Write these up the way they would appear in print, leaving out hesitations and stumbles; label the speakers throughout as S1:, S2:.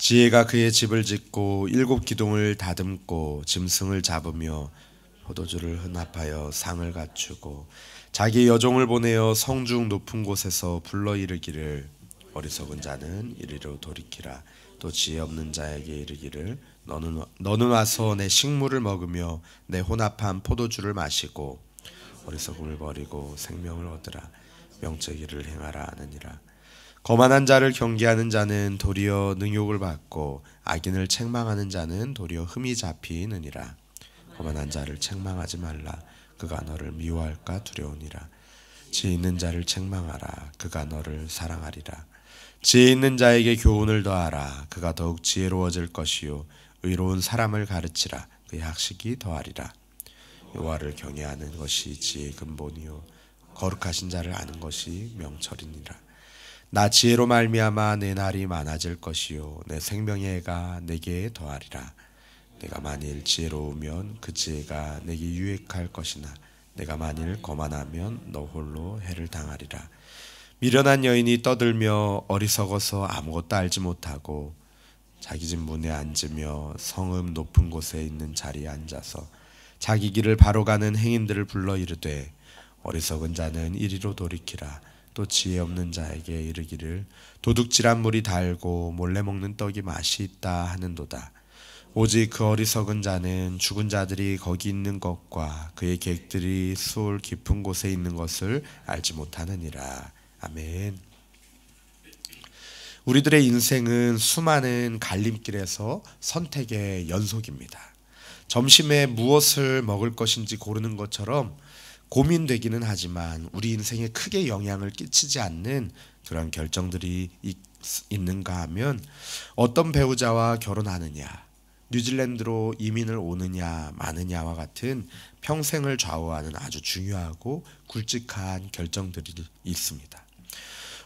S1: 지혜가 그의 집을 짓고 일곱 기둥을 다듬고 짐승을 잡으며 포도주를 혼합하여 상을 갖추고 자기 여종을 보내어 성중 높은 곳에서 불러 이르기를 어리석은 자는 이리로 돌이키라. 또 지혜 없는 자에게 이르기를 너는 와서 내 식물을 먹으며 내 혼합한 포도주를 마시고 어리석음을 버리고 생명을 얻으라. 명철기를 행하라 하느니라. 거만한 자를 경계하는 자는 도리어 능욕을 받고 악인을 책망하는 자는 도리어 흠이 잡히느니라. 거만한 자를 책망하지 말라. 그가 너를 미워할까 두려우니라. 지혜 있는 자를 책망하라. 그가 너를 사랑하리라. 지혜 있는 자에게 교훈을 더하라. 그가 더욱 지혜로워질 것이요 의로운 사람을 가르치라. 그의 학식이 더하리라. 여호와를 경외하는 것이 지혜의 근본이요 거룩하신 자를 아는 것이 명철이니라. 나 지혜로 말미암아 내 날이 많아질 것이요 내 생명의 해가 내게 더하리라. 내가 만일 지혜로우면 그 지혜가 내게 유익할 것이나 내가 만일 거만하면 너 홀로 해를 당하리라. 미련한 여인이 떠들며 어리석어서 아무것도 알지 못하고 자기 집 문에 앉으며 성읍 높은 곳에 있는 자리에 앉아서 자기 길을 바로 가는 행인들을 불러 이르되 어리석은 자는 이리로 돌이키라. 또 지혜 없는 자에게 이르기를 도둑질한 물이 달고 몰래 먹는 떡이 맛이 있다 하는도다. 오직 그 어리석은 자는 죽은 자들이 거기 있는 것과 그의 객들이 수올 깊은 곳에 있는 것을 알지 못하느니라. 아멘. 우리들의 인생은 수많은 갈림길에서 선택의 연속입니다. 점심에 무엇을 먹을 것인지 고르는 것처럼 고민되기는 하지만 우리 인생에 크게 영향을 끼치지 않는 그런 결정들이 있는가 하면 어떤 배우자와 결혼하느냐, 뉴질랜드로 이민을 오느냐 마느냐와 같은 평생을 좌우하는 아주 중요하고 굵직한 결정들이 있습니다.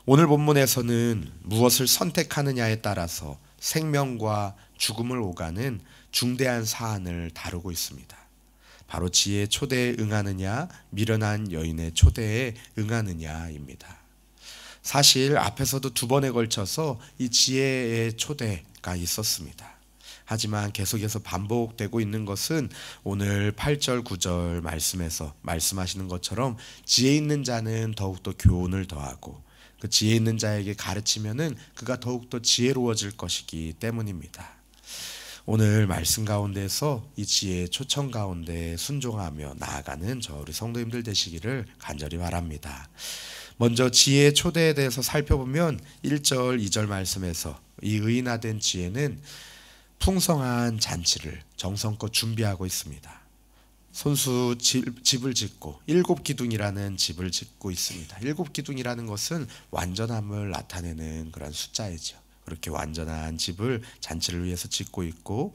S1: 오늘 본문에서는 무엇을 선택하느냐에 따라서 생명과 죽음을 오가는 중대한 사안을 다루고 있습니다. 바로 지혜의 초대에 응하느냐 미련한 여인의 초대에 응하느냐입니다. 사실 앞에서도 두 번에 걸쳐서 이 지혜의 초대가 있었습니다. 하지만 계속해서 반복되고 있는 것은 오늘 8절 9절 말씀에서 말씀하시는 것처럼 지혜 있는 자는 더욱더 교훈을 더하고 그 지혜 있는 자에게 가르치면은 그가 더욱더 지혜로워질 것이기 때문입니다. 오늘 말씀 가운데서 이 지혜의 초청 가운데 순종하며 나아가는 저 우리 성도님들 되시기를 간절히 바랍니다. 먼저 지혜의 초대에 대해서 살펴보면 1절 2절 말씀에서 이 의인화된 지혜는 풍성한 잔치를 정성껏 준비하고 있습니다. 손수 집을 짓고 일곱 기둥이라는 집을 짓고 있습니다. 일곱 기둥이라는 것은 완전함을 나타내는 그런 숫자이죠. 그렇게 완전한 집을 잔치를 위해서 짓고 있고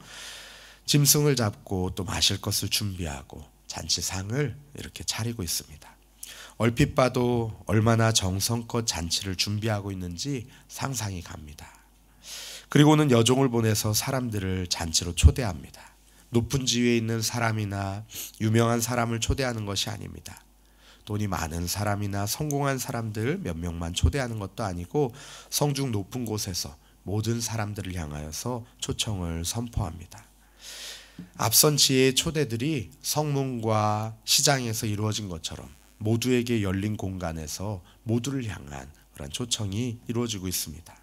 S1: 짐승을 잡고 또 마실 것을 준비하고 잔치상을 이렇게 차리고 있습니다. 얼핏 봐도 얼마나 정성껏 잔치를 준비하고 있는지 상상이 갑니다. 그리고는 여종을 보내서 사람들을 잔치로 초대합니다. 높은 지위에 있는 사람이나 유명한 사람을 초대하는 것이 아닙니다. 돈이 많은 사람이나 성공한 사람들 몇 명만 초대하는 것도 아니고 성중 높은 곳에서 모든 사람들을 향하여서 초청을 선포합니다. 앞선 지혜의 초대들이 성문과 시장에서 이루어진 것처럼 모두에게 열린 공간에서 모두를 향한 그런 초청이 이루어지고 있습니다.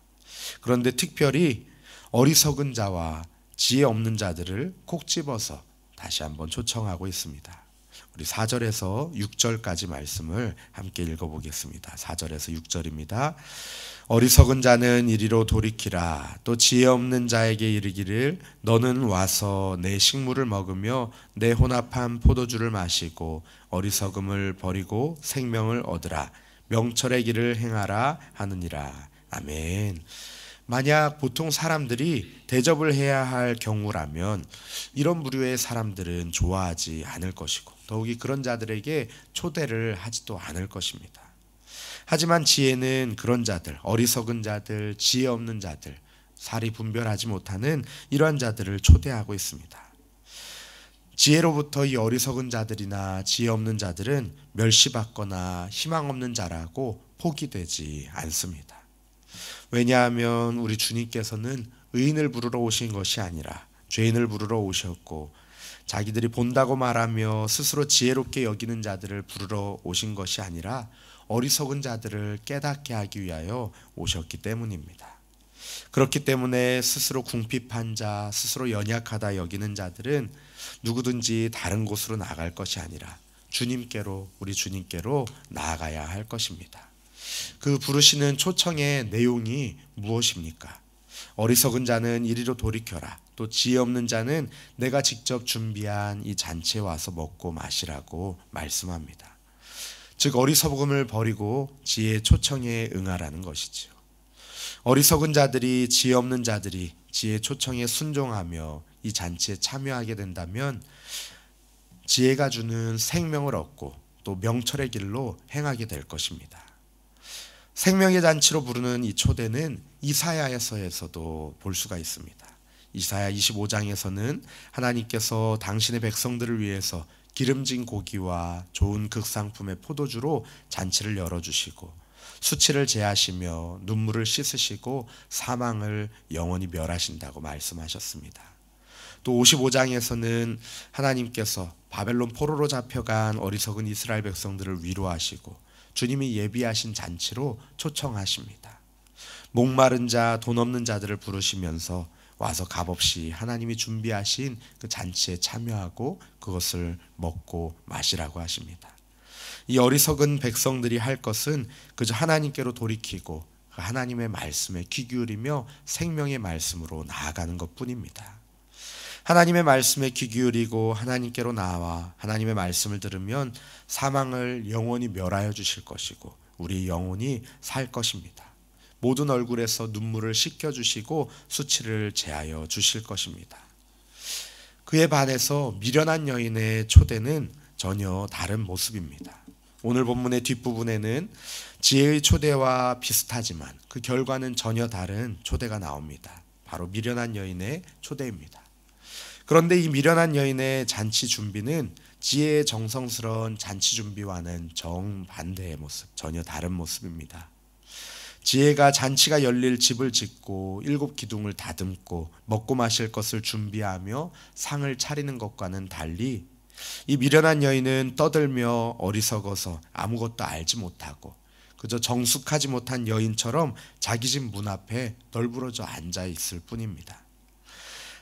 S1: 그런데 특별히 어리석은 자와 지혜 없는 자들을 콕 집어서 다시 한번 초청하고 있습니다. 우리 4절에서 6절까지 말씀을 함께 읽어보겠습니다. 4절에서 6절입니다. 어리석은 자는 이리로 돌이키라. 또 지혜 없는 자에게 이르기를 너는 와서 내 식물을 먹으며 내 혼합한 포도주를 마시고 어리석음을 버리고 생명을 얻으라. 명철의 길을 행하라 하느니라. 아멘. 만약 보통 사람들이 대접을 해야 할 경우라면 이런 부류의 사람들은 좋아하지 않을 것이고 더욱이 그런 자들에게 초대를 하지도 않을 것입니다. 하지만 지혜는 그런 자들, 어리석은 자들, 지혜 없는 자들, 살이 분별하지 못하는 이러한 자들을 초대하고 있습니다. 지혜로부터 이 어리석은 자들이나 지혜 없는 자들은 멸시받거나 희망 없는 자라고 포기되지 않습니다. 왜냐하면 우리 주님께서는 의인을 부르러 오신 것이 아니라 죄인을 부르러 오셨고, 자기들이 본다고 말하며 스스로 지혜롭게 여기는 자들을 부르러 오신 것이 아니라 어리석은 자들을 깨닫게 하기 위하여 오셨기 때문입니다. 그렇기 때문에 스스로 궁핍한 자, 스스로 연약하다 여기는 자들은 누구든지 다른 곳으로 나갈 것이 아니라 주님께로, 우리 주님께로 나아가야 할 것입니다. 그 부르시는 초청의 내용이 무엇입니까? 어리석은 자는 이리로 돌이켜라. 또 지혜 없는 자는 내가 직접 준비한 이 잔치에 와서 먹고 마시라고 말씀합니다. 즉 어리석음을 버리고 지혜의 초청에 응하라는 것이지요. 어리석은 자들이, 지혜 없는 자들이 지혜의 초청에 순종하며 이 잔치에 참여하게 된다면 지혜가 주는 생명을 얻고 또 명철의 길로 행하게 될 것입니다. 생명의 잔치로 부르는 이 초대는 이사야서에서도 볼 수가 있습니다. 이사야 25장에서는 하나님께서 당신의 백성들을 위해서 기름진 고기와 좋은 극상품의 포도주로 잔치를 열어주시고 수치를 제하시며 눈물을 씻으시고 사망을 영원히 멸하신다고 말씀하셨습니다. 또 55장에서는 하나님께서 바벨론 포로로 잡혀간 어리석은 이스라엘 백성들을 위로하시고 주님이 예비하신 잔치로 초청하십니다. 목마른 자, 돈 없는 자들을 부르시면서 와서 값없이 하나님이 준비하신 그 잔치에 참여하고 그것을 먹고 마시라고 하십니다. 이 어리석은 백성들이 할 것은 그저 하나님께로 돌이키고 하나님의 말씀에 귀 기울이며 생명의 말씀으로 나아가는 것뿐입니다. 하나님의 말씀에 귀 기울이고 하나님께로 나와 하나님의 말씀을 들으면 사망을 영원히 멸하여 주실 것이고 우리 영혼이 살 것입니다. 모든 얼굴에서 눈물을 씻겨주시고 수치를 제하여 주실 것입니다. 그에 반해서 미련한 여인의 초대는 전혀 다른 모습입니다. 오늘 본문의 뒷부분에는 지혜의 초대와 비슷하지만 그 결과는 전혀 다른 초대가 나옵니다. 바로 미련한 여인의 초대입니다. 그런데 이 미련한 여인의 잔치 준비는 지혜의 정성스러운 잔치 준비와는 정반대의 모습, 전혀 다른 모습입니다. 지혜가 잔치가 열릴 집을 짓고 7 기둥을 다듬고 먹고 마실 것을 준비하며 상을 차리는 것과는 달리 이 미련한 여인은 떠들며 어리석어서 아무것도 알지 못하고 그저 정숙하지 못한 여인처럼 자기 집 문 앞에 널브러져 앉아 있을 뿐입니다.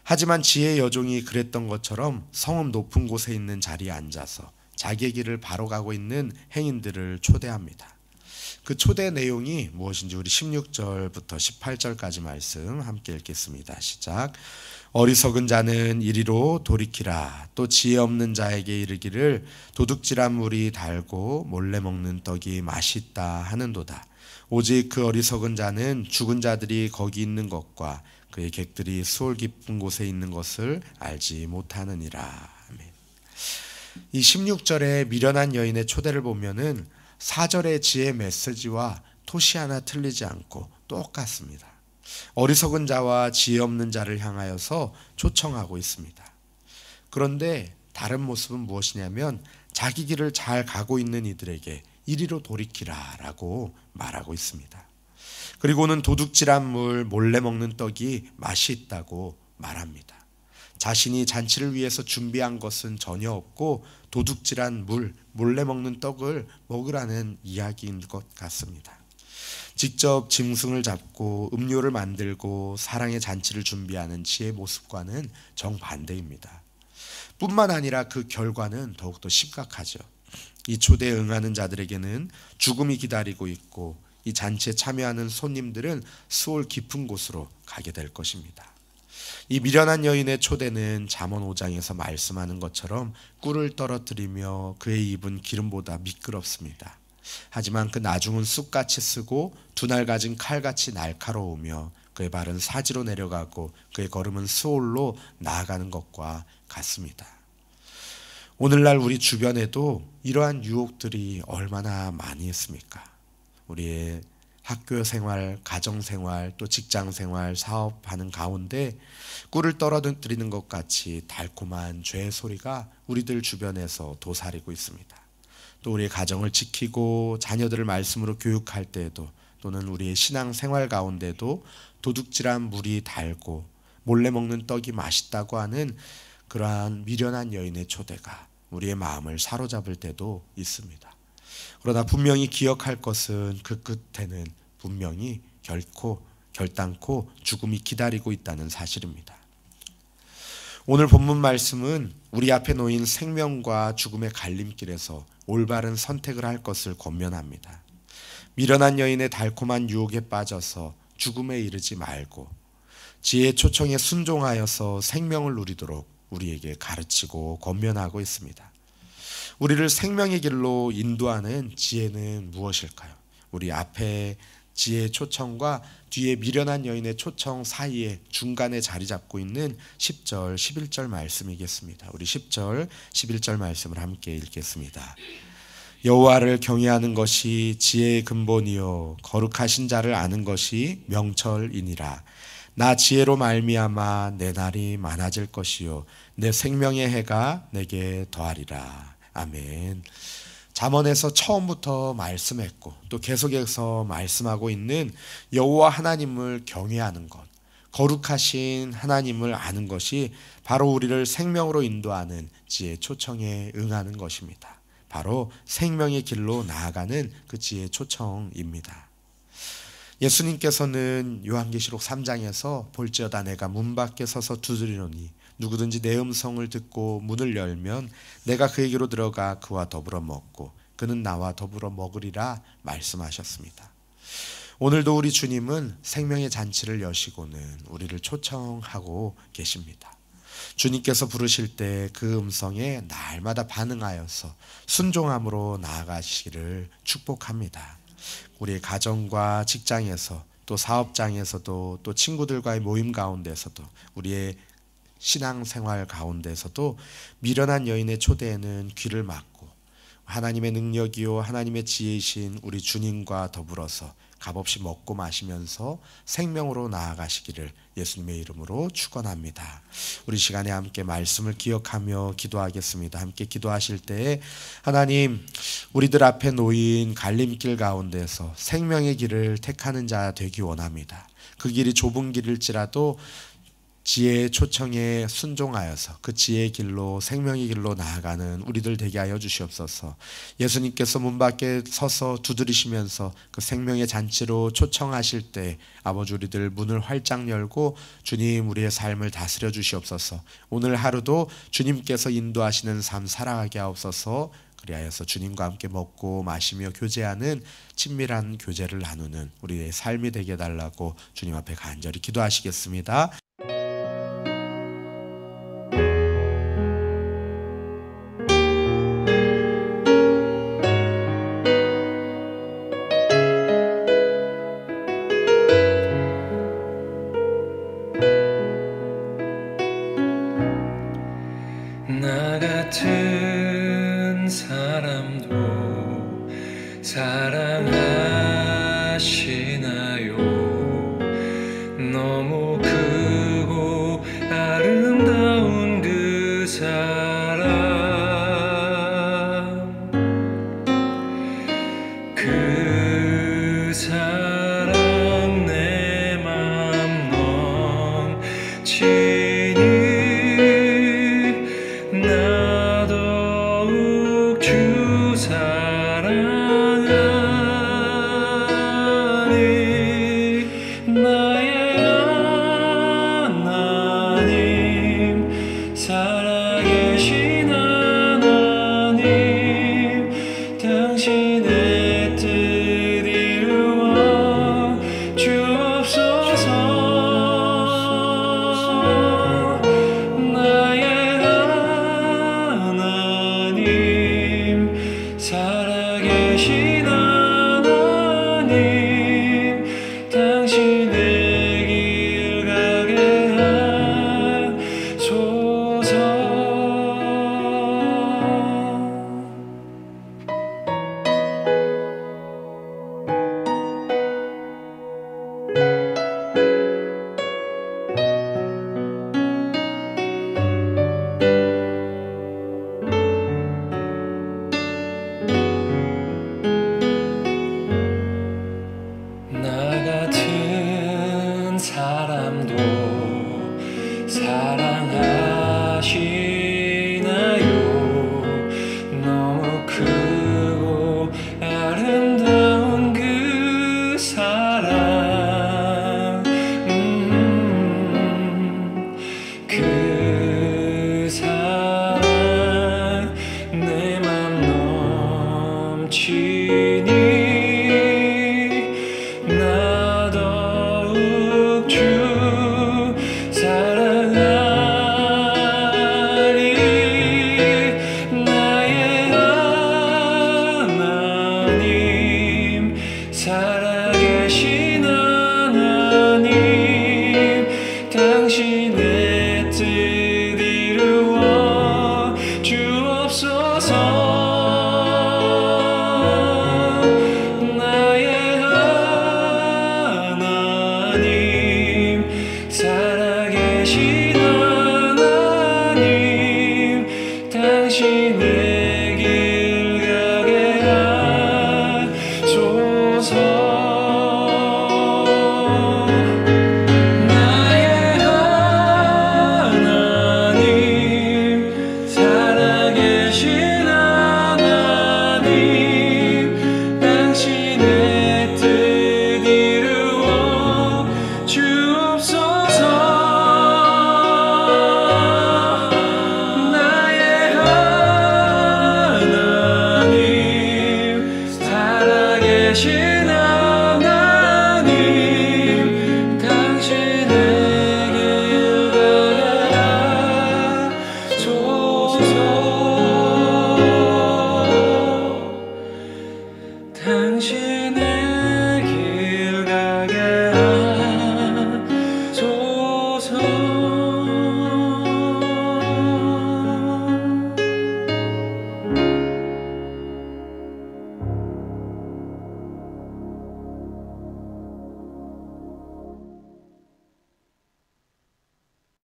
S1: 하지만 지혜의 여종이 그랬던 것처럼 성읍 높은 곳에 있는 자리에 앉아서 자기의 길을 바로 가고 있는 행인들을 초대합니다. 그 초대 내용이 무엇인지 우리 16절부터 18절까지 말씀 함께 읽겠습니다. 시작. 어리석은 자는 이리로 돌이키라. 또 지혜 없는 자에게 이르기를 도둑질한 물이 달고 몰래 먹는 떡이 맛있다 하는도다. 오직 그 어리석은 자는 죽은 자들이 거기 있는 것과 그의 객들이 수월 깊은 곳에 있는 것을 알지 못하느니라. 아멘. 이 16절의 미련한 여인의 초대를 보면은 4절의 지혜 메시지와 토시 하나 틀리지 않고 똑같습니다. 어리석은 자와 지혜 없는 자를 향하여서 초청하고 있습니다. 그런데 다른 모습은 무엇이냐면 자기 길을 잘 가고 있는 이들에게 이리로 돌이키라 라고 말하고 있습니다. 그리고는 도둑질한 물, 몰래 먹는 떡이 맛이 있다고 말합니다. 자신이 잔치를 위해서 준비한 것은 전혀 없고 도둑질한 물, 몰래 먹는 떡을 먹으라는 이야기인 것 같습니다. 직접 짐승을 잡고 음료를 만들고 사랑의 잔치를 준비하는 지혜의 모습과는 정반대입니다. 뿐만 아니라 그 결과는 더욱더 심각하죠. 이 초대에 응하는 자들에게는 죽음이 기다리고 있고 이 잔치에 참여하는 손님들은 수월 깊은 곳으로 가게 될 것입니다. 이 미련한 여인의 초대는 잠언 5장에서 말씀하는 것처럼 꿀을 떨어뜨리며 그의 입은 기름보다 미끄럽습니다. 하지만 그 나중은 쑥같이 쓰고 두 날 가진 칼같이 날카로우며 그의 발은 사지로 내려가고 그의 걸음은 수월로 나아가는 것과 같습니다. 오늘날 우리 주변에도 이러한 유혹들이 얼마나 많이 있습니까? 우리의 학교 생활, 가정 생활, 또 직장 생활, 사업하는 가운데 꿀을 떨어뜨리는 것 같이 달콤한 죄의 소리가 우리들 주변에서 도사리고 있습니다. 또 우리의 가정을 지키고 자녀들을 말씀으로 교육할 때에도 또는 우리의 신앙 생활 가운데도 도둑질한 물이 달고 몰래 먹는 떡이 맛있다고 하는 그러한 미련한 여인의 초대가 우리의 마음을 사로잡을 때도 있습니다. 그러나 분명히 기억할 것은 그 끝에는 분명히 결단코 죽음이 기다리고 있다는 사실입니다. 오늘 본문 말씀은 우리 앞에 놓인 생명과 죽음의 갈림길에서 올바른 선택을 할 것을 권면합니다. 미련한 여인의 달콤한 유혹에 빠져서 죽음에 이르지 말고 지혜의 초청에 순종하여서 생명을 누리도록 우리에게 가르치고 권면하고 있습니다. 우리를 생명의 길로 인도하는 지혜는 무엇일까요? 우리 앞에 지혜의 초청과 뒤에 미련한 여인의 초청 사이에 중간에 자리 잡고 있는 10절, 11절 말씀이겠습니다. 우리 10절, 11절 말씀을 함께 읽겠습니다. 여호와를 경외하는 것이 지혜의 근본이요 거룩하신 자를 아는 것이 명철이니라. 나 지혜로 말미암아 내 날이 많아질 것이요 내 생명의 해가 내게 더하리라. 아멘. 잠언에서 처음부터 말씀했고 또 계속해서 말씀하고 있는 여호와 하나님을 경외하는 것, 거룩하신 하나님을 아는 것이 바로 우리를 생명으로 인도하는 지혜의 초청에 응하는 것입니다. 바로 생명의 길로 나아가는 그 지혜의 초청입니다. 예수님께서는 요한계시록 3장에서 볼지어다 내가 문 밖에 서서 두드리노니 누구든지 내 음성을 듣고 문을 열면 내가 그에게로 들어가 그와 더불어 먹고 그는 나와 더불어 먹으리라 말씀하셨습니다. 오늘도 우리 주님은 생명의 잔치를 여시고는 우리를 초청하고 계십니다. 주님께서 부르실 때 그 음성에 날마다 반응하여서 순종함으로 나아가시기를 축복합니다. 우리의 가정과 직장에서 또 사업장에서도 또 친구들과의 모임 가운데서도 우리의 신앙생활 가운데서도 미련한 여인의 초대에는 귀를 막고 하나님의 능력이요 하나님의 지혜이신 우리 주님과 더불어서 값없이 먹고 마시면서 생명으로 나아가시기를 예수님의 이름으로 축원합니다. 우리 시간에 함께 말씀을 기억하며 기도하겠습니다. 함께 기도하실 때에 하나님 우리들 앞에 놓인 갈림길 가운데서 생명의 길을 택하는 자 되기 원합니다. 그 길이 좁은 길일지라도 지혜의 초청에 순종하여서 그 지혜의 길로 생명의 길로 나아가는 우리들 되게 하여 주시옵소서. 예수님께서 문 밖에 서서 두드리시면서 그 생명의 잔치로 초청하실 때 아버지 우리들 문을 활짝 열고 주님 우리의 삶을 다스려 주시옵소서. 오늘 하루도 주님께서 인도하시는 삶 살아가게 하옵소서. 그리하여서 주님과 함께 먹고 마시며 교제하는 친밀한 교제를 나누는 우리의 삶이 되게 해달라고 주님 앞에 간절히 기도하시겠습니다.
S2: 나 같은 사람도 사랑하시나요? 너무 크고 아름다운 그 사랑, 그 사랑 내 맘 넘치니 나 더욱 주 사랑하니 살아계신 하나님 당신의 뜻 이루어 주옵소서. 나의 하나님 살아계신 하나님 당신의 길 가게 하소서. 나의 하나님 살아계신 하나님 당신의 뜻 이루어 주옵소서. 나의 하나님 살아계신